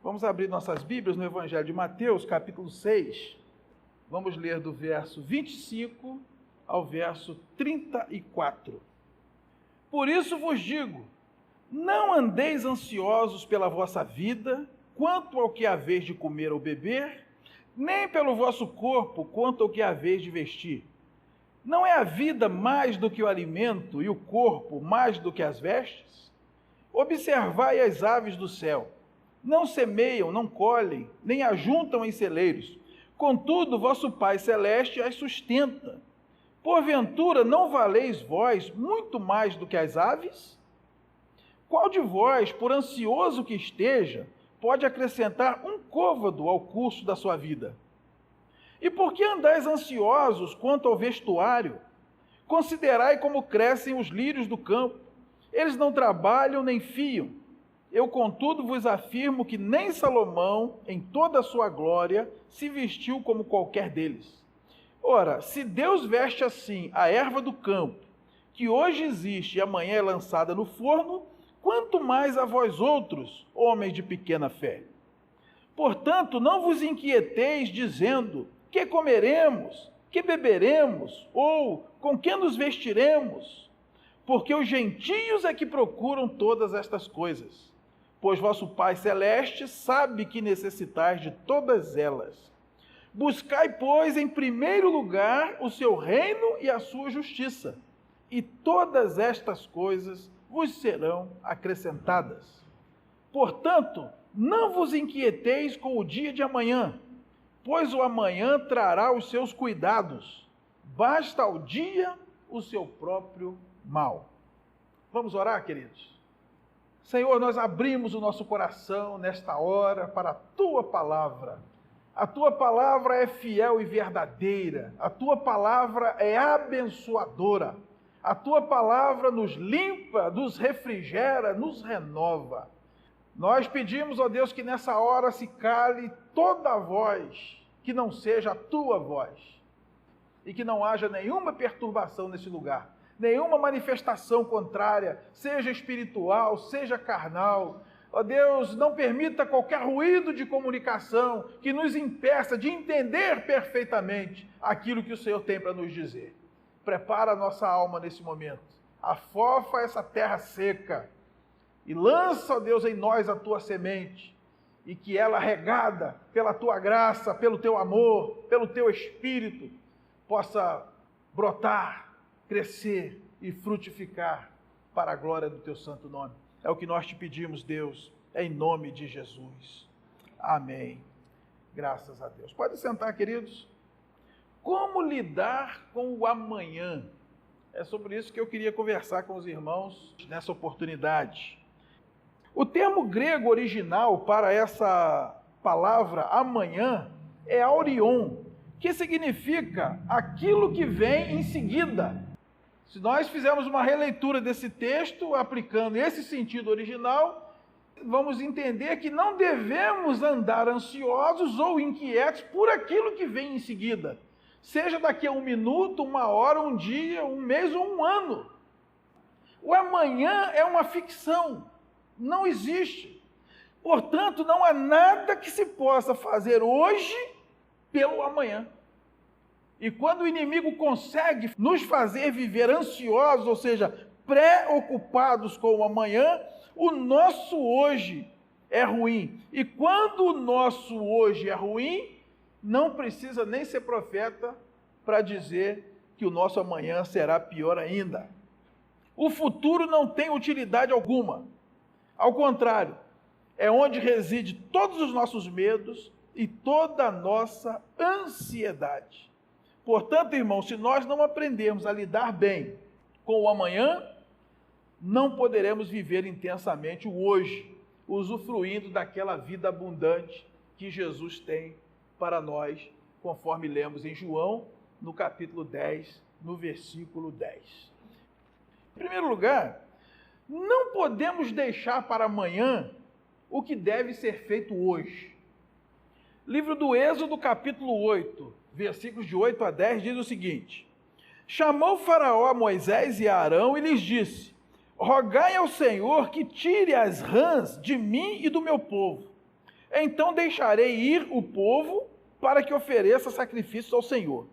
Vamos abrir nossas Bíblias no Evangelho de Mateus, capítulo 6. Vamos ler do verso 25 ao verso 34. Por isso vos digo, não andeis ansiosos pela vossa vida, quanto ao que haveis de comer ou beber, nem pelo vosso corpo, quanto ao que haveis de vestir. Não é a vida mais do que o alimento, e o corpo mais do que as vestes? Observai as aves do céu. Não semeiam, não colhem, nem ajuntam em celeiros. Contudo, vosso Pai Celeste as sustenta. Porventura, não valeis vós muito mais do que as aves? Qual de vós, por ansioso que esteja, pode acrescentar um côvado ao curso da sua vida? E por que andais ansiosos quanto ao vestuário? Considerai como crescem os lírios do campo. Eles não trabalham nem fiam. Eu, contudo, vos afirmo que nem Salomão, em toda a sua glória, se vestiu como qualquer deles. Ora, se Deus veste assim a erva do campo, que hoje existe e amanhã é lançada no forno, quanto mais a vós outros, homens de pequena fé. Portanto, não vos inquieteis dizendo, que comeremos, que beberemos, ou com que nos vestiremos? Porque os gentios é que procuram todas estas coisas. Pois vosso Pai Celeste sabe que necessitais de todas elas. Buscai, pois, em primeiro lugar o seu reino e a sua justiça, e todas estas coisas vos serão acrescentadas. Portanto, não vos inquieteis com o dia de amanhã, pois o amanhã trará os seus cuidados. Basta ao dia o seu próprio mal. Vamos orar, queridos? Senhor, nós abrimos o nosso coração nesta hora para a Tua Palavra. A Tua Palavra é fiel e verdadeira. A Tua Palavra é abençoadora. A Tua Palavra nos limpa, nos refrigera, nos renova. Nós pedimos, ó Deus, que nessa hora se cale toda a voz, que não seja a Tua voz. E que não haja nenhuma perturbação nesse lugar. Nenhuma manifestação contrária, seja espiritual, seja carnal. Ó Deus, não permita qualquer ruído de comunicação que nos impeça de entender perfeitamente aquilo que o Senhor tem para nos dizer. Prepara a nossa alma nesse momento. Afofa essa terra seca e lança, ó Deus, em nós a Tua semente. E que ela, regada pela Tua graça, pelo Teu amor, pelo Teu Espírito, possa brotar, crescer e frutificar para a glória do Teu santo nome. É o que nós te pedimos, Deus, em nome de Jesus. Amém. Graças a Deus. Pode sentar, queridos. Como lidar com o amanhã? É sobre isso que eu queria conversar com os irmãos nessa oportunidade. O termo grego original para essa palavra amanhã é aurion, que significa aquilo que vem em seguida. Se nós fizermos uma releitura desse texto, aplicando esse sentido original, vamos entender que não devemos andar ansiosos ou inquietos por aquilo que vem em seguida. Seja daqui a 1 minuto, 1 hora, 1 dia, 1 mês ou 1 ano. O amanhã é uma ficção, não existe. Portanto, não há nada que se possa fazer hoje pelo amanhã. E quando o inimigo consegue nos fazer viver ansiosos, ou seja, preocupados com o amanhã, o nosso hoje é ruim. E quando o nosso hoje é ruim, não precisa nem ser profeta para dizer que o nosso amanhã será pior ainda. O futuro não tem utilidade alguma. Ao contrário, é onde reside todos os nossos medos e toda a nossa ansiedade. Portanto, irmãos, se nós não aprendermos a lidar bem com o amanhã, não poderemos viver intensamente o hoje, usufruindo daquela vida abundante que Jesus tem para nós, conforme lemos em João, no capítulo 10, no versículo 10. Em primeiro lugar, não podemos deixar para amanhã o que deve ser feito hoje. Livro do Êxodo, capítulo 8, versículos de 8 a 10, diz o seguinte: Chamou Faraó a Moisés e a Arão e lhes disse: Rogai ao Senhor que tire as rãs de mim e do meu povo. Então deixarei ir o povo para que ofereça sacrifícios ao Senhor.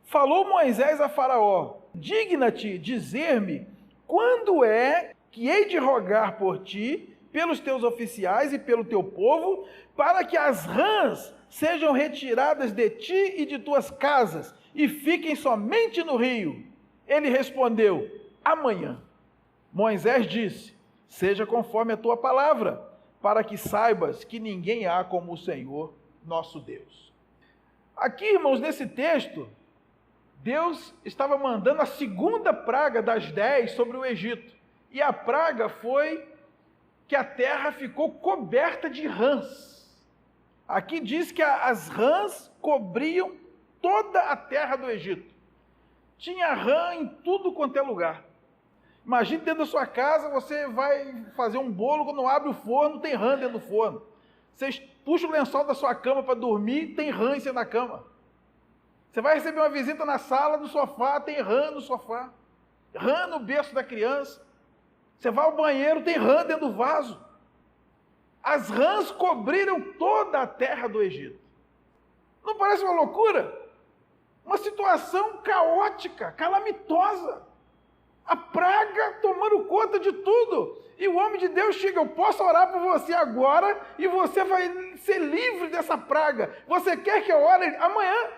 Falou Moisés a Faraó: digna-te dizer-me quando é que hei de rogar por ti, pelos teus oficiais e pelo teu povo, para que as rãs sejam retiradas de ti e de tuas casas, e fiquem somente no rio. Ele respondeu: amanhã. Moisés disse: seja conforme a tua palavra, para que saibas que ninguém há como o Senhor, nosso Deus. Aqui, irmãos, nesse texto, Deus estava mandando a segunda praga das 10 sobre o Egito. E a praga foi que a terra ficou coberta de rãs. Aqui diz que as rãs cobriam toda a terra do Egito. Tinha rã em tudo quanto é lugar. Imagine dentro da sua casa, você vai fazer um bolo, quando abre o forno, tem rã dentro do forno. Você puxa o lençol da sua cama para dormir, tem rã em cima da cama. Você vai receber uma visita na sala do sofá, tem rã no sofá. Rã no berço da criança. Você vai ao banheiro, tem rã dentro do vaso. As rãs cobriram toda a terra do Egito. Não parece uma loucura? Uma situação caótica, calamitosa. A praga tomando conta de tudo. E o homem de Deus chega: eu posso orar por você agora e você vai ser livre dessa praga. Você quer que eu ore amanhã?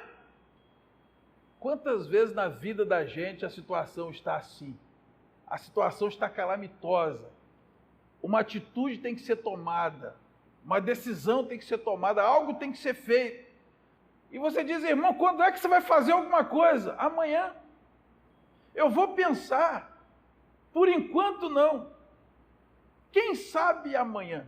Quantas vezes na vida da gente a situação está assim? A situação está calamitosa. Uma atitude tem que ser tomada. Uma decisão tem que ser tomada. Algo tem que ser feito. E você diz: irmão, quando é que você vai fazer alguma coisa? Amanhã. Eu vou pensar. Por enquanto não. Quem sabe amanhã?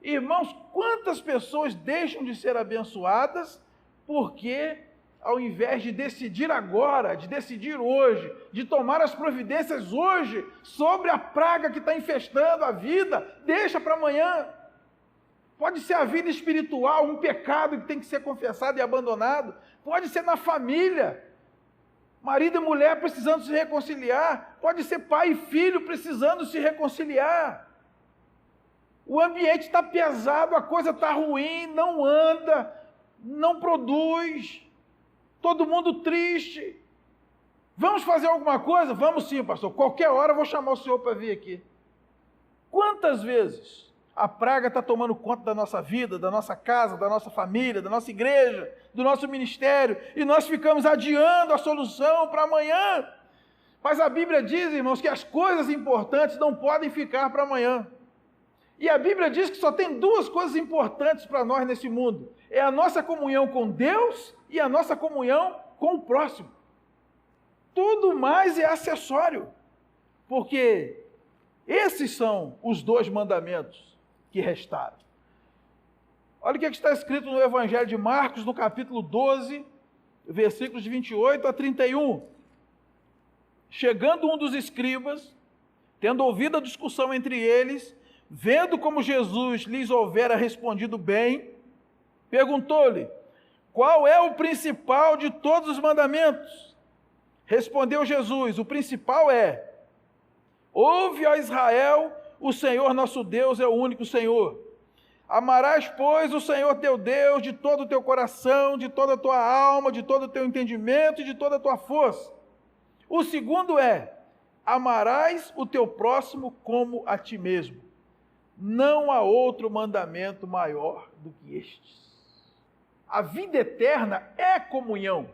Irmãos, quantas pessoas deixam de ser abençoadas porque, ao invés de decidir agora, de decidir hoje, de tomar as providências hoje sobre a praga que está infestando a vida, deixa para amanhã. Pode ser a vida espiritual, um pecado que tem que ser confessado e abandonado. Pode ser na família, marido e mulher precisando se reconciliar. Pode ser pai e filho precisando se reconciliar. O ambiente está pesado, a coisa está ruim, não anda, não produz. Todo mundo triste. Vamos fazer alguma coisa? Vamos sim, pastor. Qualquer hora eu vou chamar o senhor para vir aqui. Quantas vezes a praga está tomando conta da nossa vida, da nossa casa, da nossa família, da nossa igreja, do nosso ministério, e nós ficamos adiando a solução para amanhã. Mas a Bíblia diz, irmãos, que as coisas importantes não podem ficar para amanhã. E a Bíblia diz que só tem duas coisas importantes para nós nesse mundo. É a nossa comunhão com Deus e a nossa comunhão com o próximo. Tudo mais é acessório. Porque esses são os dois mandamentos que restaram. Olha o que está escrito no Evangelho de Marcos, no capítulo 12, versículos de 28 a 31. Chegando um dos escribas, tendo ouvido a discussão entre eles, vendo como Jesus lhes houvera respondido bem, perguntou-lhe: qual é o principal de todos os mandamentos? Respondeu Jesus: o principal é: ouve, ó Israel, o Senhor nosso Deus é o único Senhor. Amarás, pois, o Senhor teu Deus de todo o teu coração, de toda a tua alma, de todo o teu entendimento e de toda a tua força. O segundo é: amarás o teu próximo como a ti mesmo. Não há outro mandamento maior do que estes. A vida eterna é comunhão.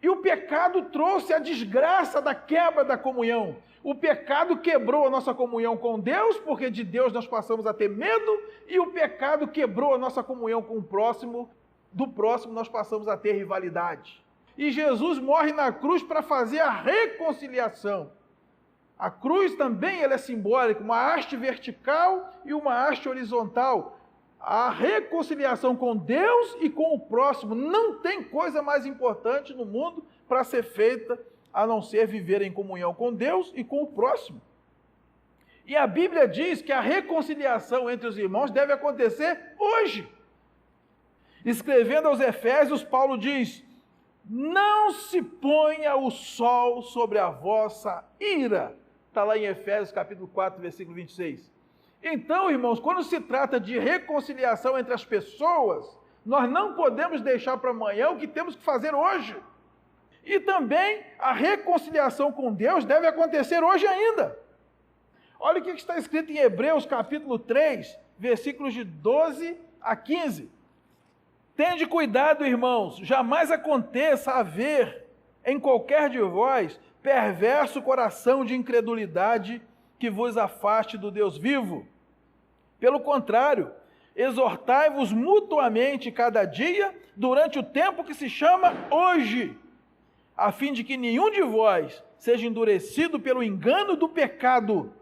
E o pecado trouxe a desgraça da quebra da comunhão. O pecado quebrou a nossa comunhão com Deus, porque de Deus nós passamos a ter medo, e o pecado quebrou a nossa comunhão com o próximo, do próximo nós passamos a ter rivalidade. E Jesus morre na cruz para fazer a reconciliação. A cruz também ela é simbólica, uma haste vertical e uma haste horizontal. A reconciliação com Deus e com o próximo. Não tem coisa mais importante no mundo para ser feita a não ser viver em comunhão com Deus e com o próximo. E a Bíblia diz que a reconciliação entre os irmãos deve acontecer hoje. Escrevendo aos Efésios, Paulo diz: não se ponha o sol sobre a vossa ira. Está lá em Efésios capítulo 4, versículo 26. Então, irmãos, quando se trata de reconciliação entre as pessoas, nós não podemos deixar para amanhã o que temos que fazer hoje. E também a reconciliação com Deus deve acontecer hoje ainda. Olha o que está escrito em Hebreus capítulo 3, versículos de 12 a 15. Tende cuidado, irmãos, jamais aconteça haver em qualquer de vós perverso coração de incredulidade que vos afaste do Deus vivo. Pelo contrário, exortai-vos mutuamente cada dia durante o tempo que se chama hoje, a fim de que nenhum de vós seja endurecido pelo engano do pecado,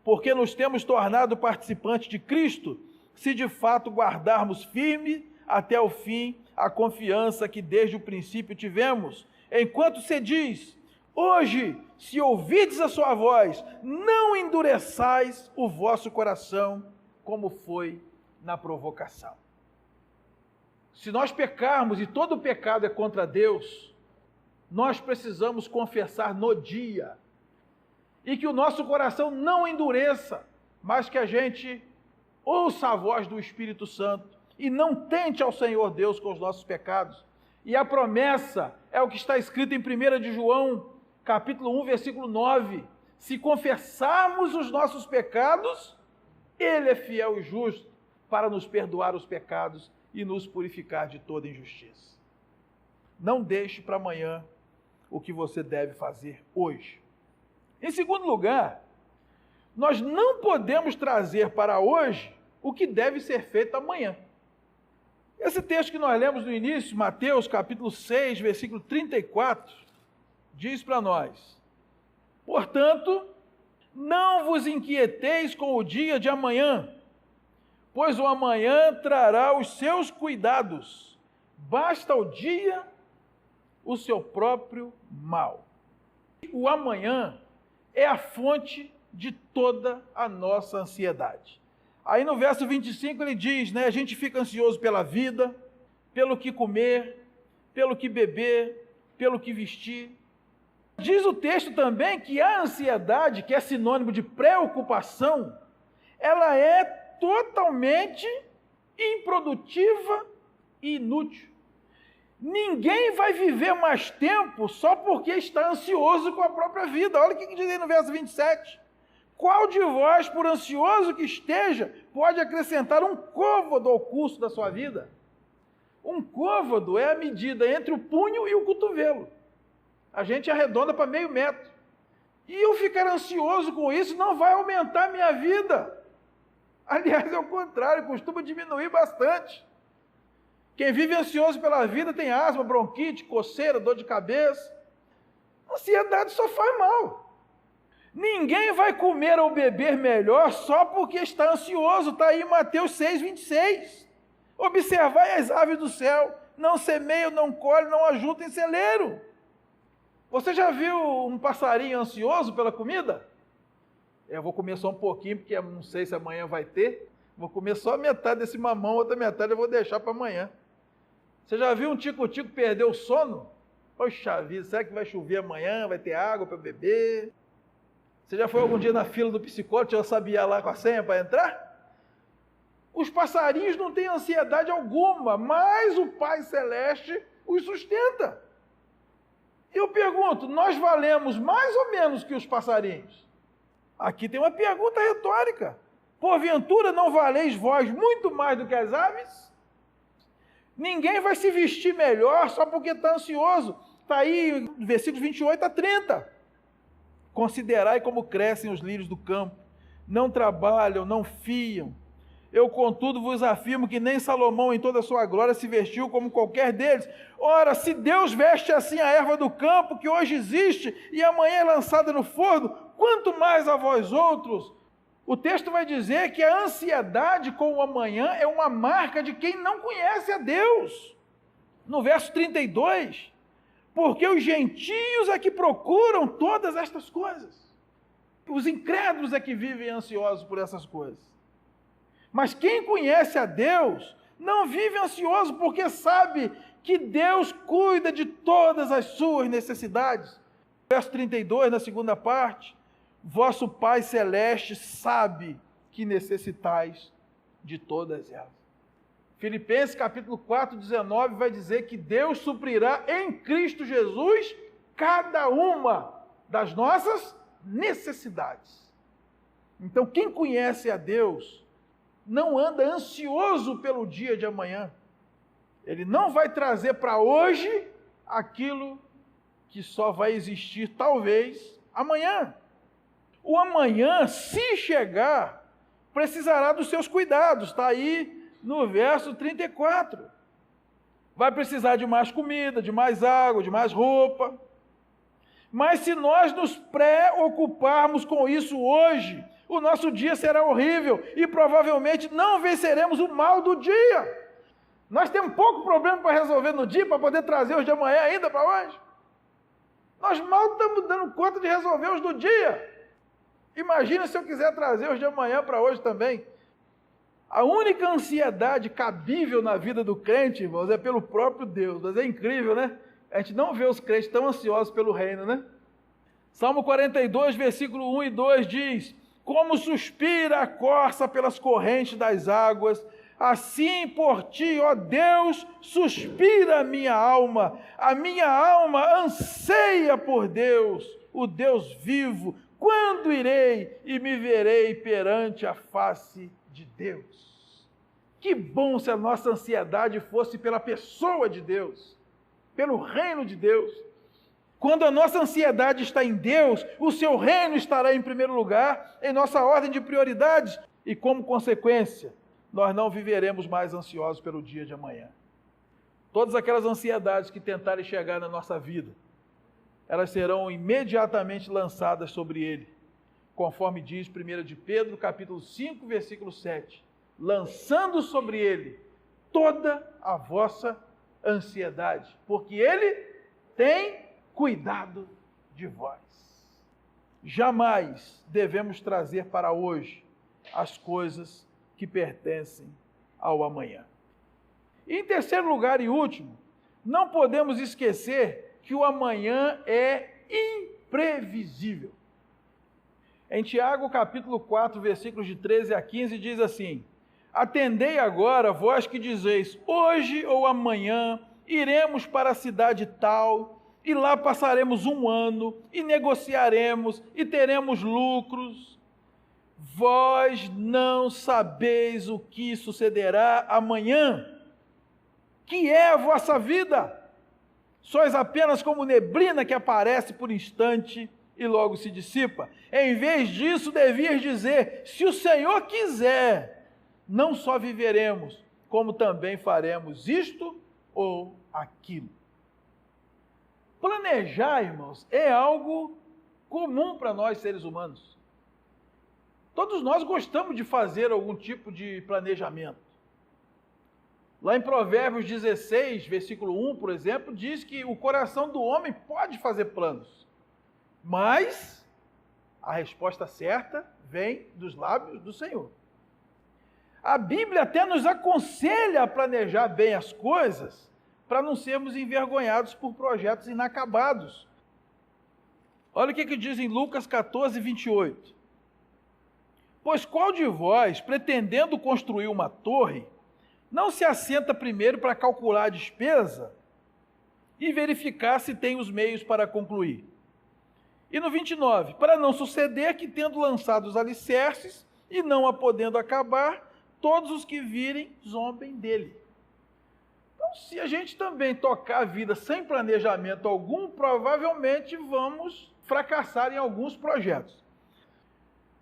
porque nos temos tornado participantes de Cristo, se de fato guardarmos firme até o fim a confiança que desde o princípio tivemos. Enquanto se diz, hoje, se ouvirdes a sua voz, não endureçais o vosso coração, como foi na provocação. Se nós pecarmos, e todo pecado é contra Deus, nós precisamos confessar no dia, e que o nosso coração não endureça, mas que a gente ouça a voz do Espírito Santo, e não tente ao Senhor Deus com os nossos pecados. E a promessa é o que está escrito em 1 de João, capítulo 1, versículo 9. Se confessarmos os nossos pecados, Ele é fiel e justo para nos perdoar os pecados e nos purificar de toda injustiça. Não deixe para amanhã o que você deve fazer hoje. Em segundo lugar, nós não podemos trazer para hoje o que deve ser feito amanhã. Esse texto que nós lemos no início, Mateus capítulo 6, versículo 34, diz para nós: portanto, não vos inquieteis com o dia de amanhã, pois o amanhã trará os seus cuidados, basta ao dia o seu próprio mal. O amanhã é a fonte de toda a nossa ansiedade. Aí no verso 25 ele diz, a gente fica ansioso pela vida, pelo que comer, pelo que beber, pelo que vestir. Diz o texto também que a ansiedade, que é sinônimo de preocupação, ela é totalmente improdutiva e inútil. Ninguém vai viver mais tempo só porque está ansioso com a própria vida. Olha o que diz aí no verso 27. Qual de vós, por ansioso que esteja, pode acrescentar um côvado ao curso da sua vida? Um côvado é a medida entre o punho e o cotovelo. A gente arredonda para meio metro. E eu ficar ansioso com isso não vai aumentar a minha vida. Aliás, é o contrário, costuma diminuir bastante. Quem vive ansioso pela vida tem asma, bronquite, coceira, dor de cabeça. Ansiedade só faz mal. Ninguém vai comer ou beber melhor só porque está ansioso. Está aí em Mateus 6, 26. Observai as aves do céu, não semeiam, não colhem, não ajuntam em celeiro. Você já viu um passarinho ansioso pela comida? Eu vou comer só um pouquinho, porque não sei se amanhã vai ter. Vou comer só metade desse mamão, outra metade eu vou deixar para amanhã. Você já viu um tico-tico perder o sono? Poxa vida, será que vai chover amanhã? Vai ter água para beber? Você já foi algum dia na fila do psicólogo, já sabia lá com a senha para entrar? Os passarinhos não têm ansiedade alguma, mas o Pai Celeste os sustenta. Eu pergunto, nós valemos mais ou menos que os passarinhos? Aqui tem uma pergunta retórica. Porventura não valeis vós muito mais do que as aves? Ninguém vai se vestir melhor só porque está ansioso. Está aí, versículos 28 a 30. Considerai como crescem os lírios do campo. Não trabalham, não fiam. Eu, contudo, vos afirmo que nem Salomão, em toda a sua glória, se vestiu como qualquer deles. Ora, se Deus veste assim a erva do campo, que hoje existe, e amanhã é lançada no forno, quanto mais a vós outros. O texto vai dizer que a ansiedade com o amanhã é uma marca de quem não conhece a Deus. No verso 32, porque os gentios é que procuram todas estas coisas. Os incrédulos é que vivem ansiosos por essas coisas. Mas quem conhece a Deus não vive ansioso porque sabe que Deus cuida de todas as suas necessidades. Verso 32, na segunda parte, vosso Pai Celeste sabe que necessitais de todas elas. Filipenses capítulo 4, 19 vai dizer que Deus suprirá em Cristo Jesus cada uma das nossas necessidades. Então, quem conhece a Deus não anda ansioso pelo dia de amanhã. Ele não vai trazer para hoje aquilo que só vai existir, talvez, amanhã. O amanhã, se chegar, precisará dos seus cuidados. Está aí no verso 34. Vai precisar de mais comida, de mais água, de mais roupa. Mas se nós nos preocuparmos com isso hoje, o nosso dia será horrível e provavelmente não venceremos o mal do dia. Nós temos pouco problema para resolver no dia, para poder trazer os de amanhã ainda para hoje. Nós mal estamos dando conta de resolver os do dia. Imagina se eu quiser trazer os de amanhã para hoje também. A única ansiedade cabível na vida do crente, irmãos, é pelo próprio Deus. Mas é incrível, né? A gente não vê os crentes tão ansiosos pelo reino, né? Salmo 42, versículo 1 e 2 diz: como suspira a corça pelas correntes das águas, assim por ti, ó Deus, suspira a minha alma anseia por Deus, o Deus vivo. Quando irei e me verei perante a face de Deus? Que bom se a nossa ansiedade fosse pela pessoa de Deus, pelo reino de Deus. Quando a nossa ansiedade está em Deus, o seu reino estará em primeiro lugar, em nossa ordem de prioridades, e como consequência, nós não viveremos mais ansiosos pelo dia de amanhã. Todas aquelas ansiedades que tentarem chegar na nossa vida, elas serão imediatamente lançadas sobre ele, conforme diz 1 de Pedro, capítulo 5, versículo 7, lançando sobre ele toda a vossa ansiedade, porque ele tem cuidado de vós. Jamais devemos trazer para hoje as coisas que pertencem ao amanhã. E em terceiro lugar e último, não podemos esquecer que o amanhã é imprevisível. Em Tiago, capítulo 4, versículos de 13 a 15, diz assim: atendei agora, vós que dizeis, hoje ou amanhã iremos para a cidade tal, e lá passaremos um ano, e negociaremos, e teremos lucros. Vós não sabeis o que sucederá amanhã. Que é a vossa vida? Sois apenas como neblina que aparece por instante e logo se dissipa. Em vez disso, devias dizer, se o Senhor quiser, não só viveremos, como também faremos isto ou aquilo. Planejar, irmãos, é algo comum para nós seres humanos. Todos nós gostamos de fazer algum tipo de planejamento. Lá em Provérbios 16, versículo 1, por exemplo, diz que o coração do homem pode fazer planos, mas a resposta certa vem dos lábios do Senhor. A Bíblia até nos aconselha a planejar bem as coisas, para não sermos envergonhados por projetos inacabados. Olha o que diz em Lucas 14, 28. Pois qual de vós, pretendendo construir uma torre, não se assenta primeiro para calcular a despesa e verificar se tem os meios para concluir? E no 29, para não suceder que, tendo lançado os alicerces e não a podendo acabar, todos os que virem zombem dele. Então, se a gente também tocar a vida sem planejamento algum, provavelmente vamos fracassar em alguns projetos.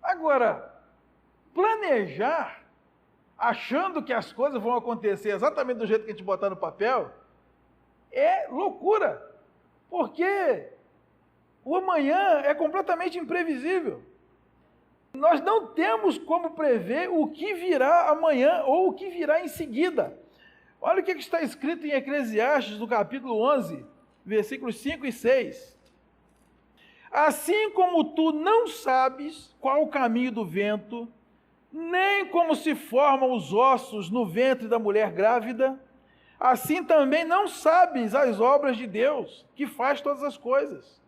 Agora, planejar, achando que as coisas vão acontecer exatamente do jeito que a gente botar no papel, é loucura, porque o amanhã é completamente imprevisível. Nós não temos como prever o que virá amanhã ou o que virá em seguida. Olha o que está escrito em Eclesiastes, no capítulo 11, versículos 5 e 6. Assim como tu não sabes qual o caminho do vento, nem como se formam os ossos no ventre da mulher grávida, assim também não sabes as obras de Deus, que faz todas as coisas.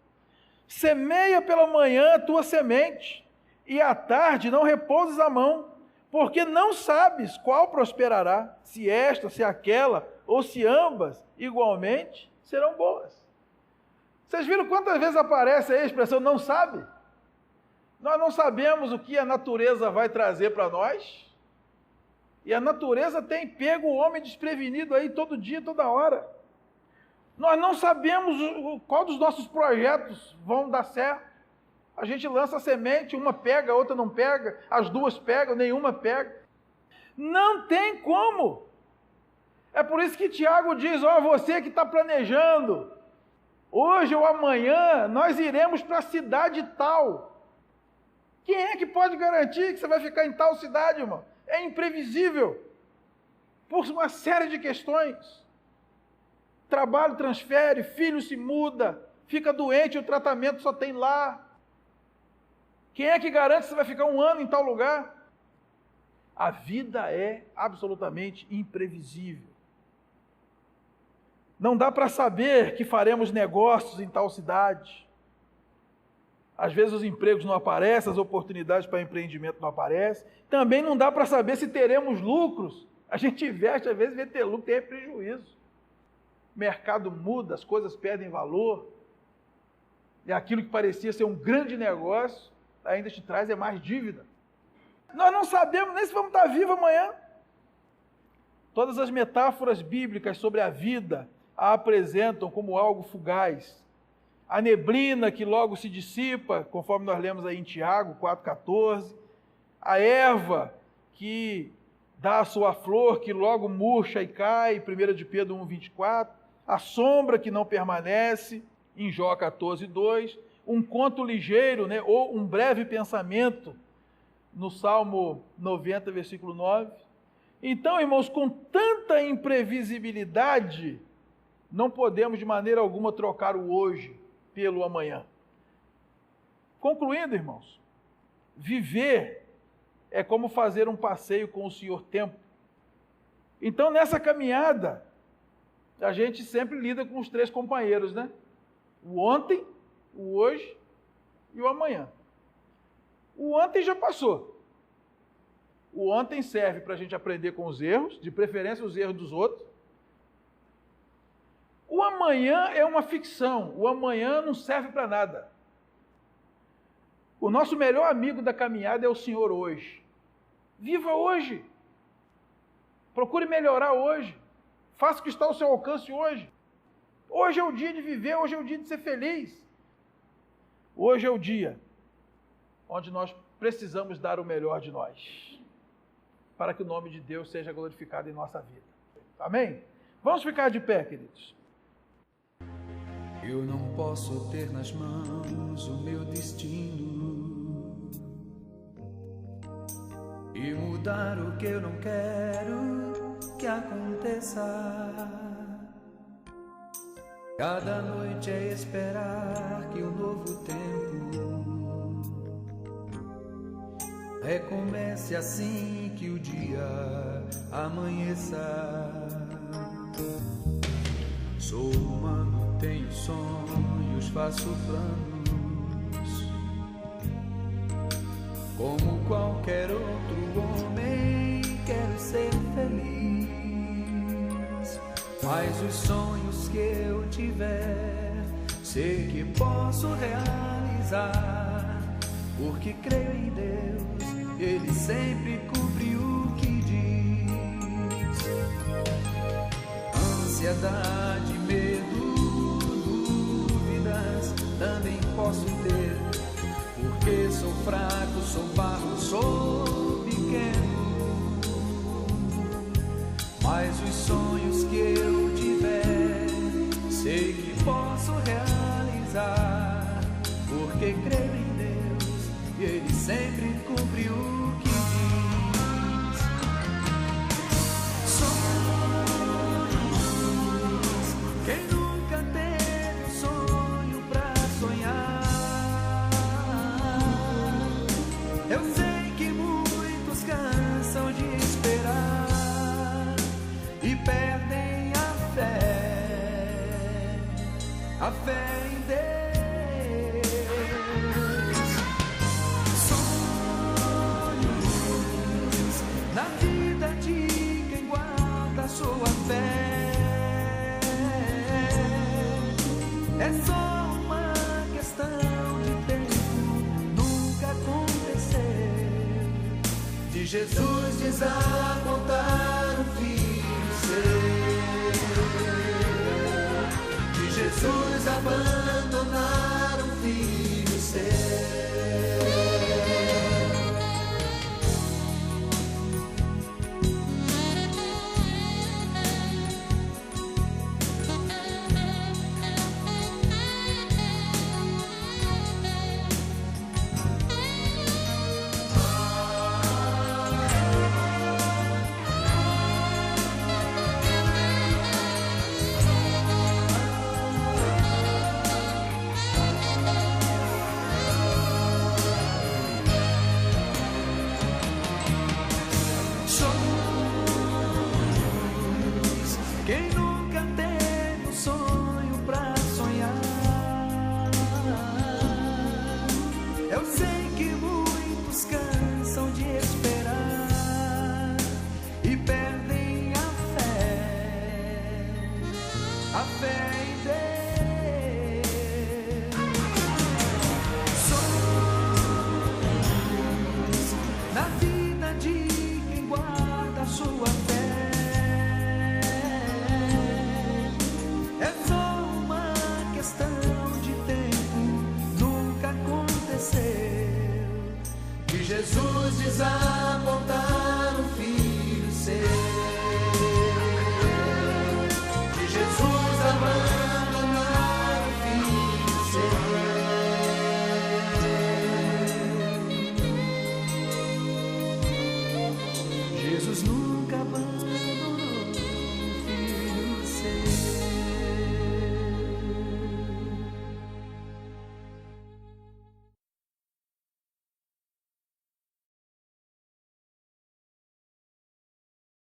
Semeia pela manhã a tua semente, e à tarde não repousas a mão, porque não sabes qual prosperará, se esta, se aquela, ou se ambas igualmente serão boas. Vocês viram quantas vezes aparece aí a expressão não sabe? Nós não sabemos o que a natureza vai trazer para nós, e a natureza tem pego o homem desprevenido aí todo dia, toda hora. Nós não sabemos qual dos nossos projetos vão dar certo. A gente lança a semente, uma pega, a outra não pega, as duas pegam, nenhuma pega. Não tem como. É por isso que Tiago diz, você que está planejando, hoje ou amanhã nós iremos para a cidade tal. Quem é que pode garantir que você vai ficar em tal cidade, irmão? É imprevisível, por uma série de questões. Trabalho transfere, filho se muda, fica doente, o tratamento só tem lá. Quem é que garante que você vai ficar um ano em tal lugar? A vida é absolutamente imprevisível. Não dá para saber que faremos negócios em tal cidade. Às vezes os empregos não aparecem, as oportunidades para empreendimento não aparecem. Também não dá para saber se teremos lucros. A gente investe, às vezes, vê ter lucro, tem prejuízo. O mercado muda, as coisas perdem valor. E aquilo que parecia ser um grande negócio, ainda te traz mais dívida. Nós não sabemos nem se vamos estar vivos amanhã. Todas as metáforas bíblicas sobre a vida a apresentam como algo fugaz. A neblina que logo se dissipa, conforme nós lemos aí em Tiago 4,14. A erva que dá a sua flor, que logo murcha e cai, 1 de Pedro 1,24. A sombra que não permanece, em Jó 14,2. Um conto ligeiro, ou um breve pensamento, no Salmo 90, versículo 9. Então, irmãos, com tanta imprevisibilidade, não podemos de maneira alguma trocar o hoje pelo amanhã. Concluindo, irmãos, viver é como fazer um passeio com o Senhor Tempo. Então, nessa caminhada, a gente sempre lida com os três companheiros, O ontem, o hoje e o amanhã. O ontem já passou. O ontem serve para a gente aprender com os erros, de preferência os erros dos outros. O amanhã é uma ficção, o amanhã não serve para nada. O nosso melhor amigo da caminhada é o Senhor hoje. Viva hoje. Procure melhorar hoje. Faça o que está ao seu alcance hoje. Hoje é o dia de viver, hoje é o dia de ser feliz. Hoje é o dia onde nós precisamos dar o melhor de nós, para que o nome de Deus seja glorificado em nossa vida. Amém? Vamos ficar de pé, queridos. Eu não posso ter nas mãos o meu destino e mudar o que eu não quero que aconteça. Cada noite é esperar que um novo tempo recomece assim que o dia amanheça. Sou humano, tenho sonhos, faço planos, como qualquer outro homem, quero ser feliz. Mas os sonhos que eu tiver, sei que posso realizar, porque creio em Deus, Ele sempre cumpre o que diz. Ansiedade, medo, dúvidas também posso ter, porque sou fraco, sou barro, sou pequeno. Mas os sonhos que eu tiver, sei que posso realizar, porque creio em Deus e Ele sempre cumpre o que diz. Sonhos, quem nunca teve um sonho pra sonhar? Eu sei que muitos cansam de esperar e perdem a fé em Deus. Sonhos, sua fé. É só uma questão de tempo, nunca aconteceu de Jesus desapontar o filho seu, de Jesus abandonar o filho seu. Quem nunca teve um sonho pra sonhar? Eu sei que muitos cansam de esperar e perdem a fé em Deus. Sonhos na vida de quem guarda a sua